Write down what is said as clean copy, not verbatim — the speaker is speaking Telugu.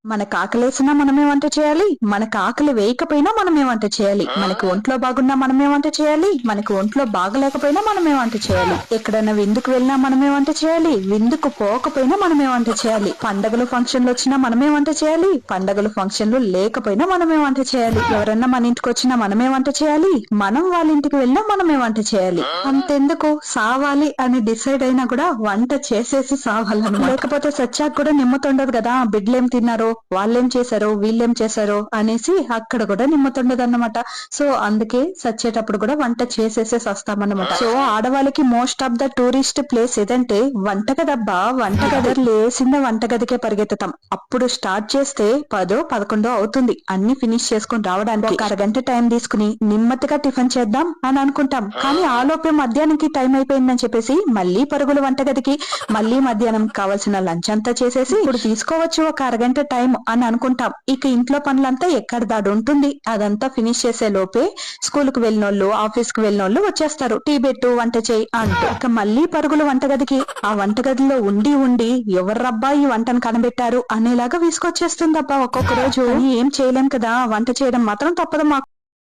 మనకు ఆకలేసినా మనమే వంట చేయాలి, మనకు ఆకలి వేయకపోయినా మనమే వంట చేయాలి, మనకి ఒంట్లో బాగున్నా మనమే వంట చేయాలి, మనకి ఒంట్లో బాగలేకపోయినా మనమే వంట చేయాలి, ఎక్కడైనా విందుకు వెళ్ళినా మనమే వంట చేయాలి, విందుకు పోకపోయినా మనమే వంట చేయాలి, పండగలు ఫంక్షన్లు వచ్చినా మనమే వంట చేయాలి, పండగలు ఫంక్షన్లు లేకపోయినా మనమే వంట చేయాలి, ఎవరన్నా మన ఇంటికి వచ్చినా మనమే వంట చేయాలి, మనం వాళ్ళ ఇంటికి వెళ్ళినా మనమే వంట చేయాలి. అంతెందుకు సావాలి అని డిసైడ్ అయినా కూడా వంట చేసేసి సావాలన్నమాట. లేకపోతే సచ్చాక కూడా నిమ్మతుండదు కదా, బిడ్డలేం తిన్నారో, వాళ్ళేం చేశారో, వీళ్ళేం చేశారో అనేసి అక్కడ కూడా నిమ్మతుండదు అన్నమాట. సో అందుకే సచ్చేటప్పుడు కూడా వంట చేసేసే వస్తామన్నమాట. సో ఆడవాళ్ళకి most of the tourist place ఏదంటే వంటగదబ్బా. వంటగది లేసిందే వంటగదికే పరిగెత్తుతాం. అప్పుడు స్టార్ట్ చేస్తే 10-11 అవుతుంది అన్ని ఫినిష్ చేసుకుని రావడానికి. ఒక అరగంట టైం తీసుకుని నిమ్మతిగా టిఫిన్ చేద్దాం అని అనుకుంటాం, కానీ ఆలోపే మధ్యాహ్నానికి టైం అయిపోయిందని చెప్పేసి మళ్ళీ పరుగులు వంటగదికి, మళ్ళీ మధ్యాహ్నం కావాల్సిన లంచ్ అంతా చేసేసి ఇప్పుడు తీసుకోవచ్చు ఒక అరగంట టైం అని అనుకుంటాం. ఇక ఇంట్లో పనులంతా ఎక్కడ దాడు ఉంటుంది. అదంతా ఫినిష్ చేసే లోపే స్కూల్ కు వెళ్ళినోళ్ళు, ఆఫీస్ కు వెళ్ళినోళ్ళు వచ్చేస్తారు. టీ పెట్టు, వంట చేయి అంటూ. ఇక మళ్ళీ పరుగులు వంటగదికి. ఆ వంటగదిలో ఉండి ఉండి ఎవర్రబ్బా ఈ వంటను కనబెట్టారు అనేలాగా విసుకొచ్చేస్తుందబ్బా ఒక్కొక్క రోజు. ఏం చేయలేం కదా, వంట చేయడం మాత్రం తప్పదు మాకు.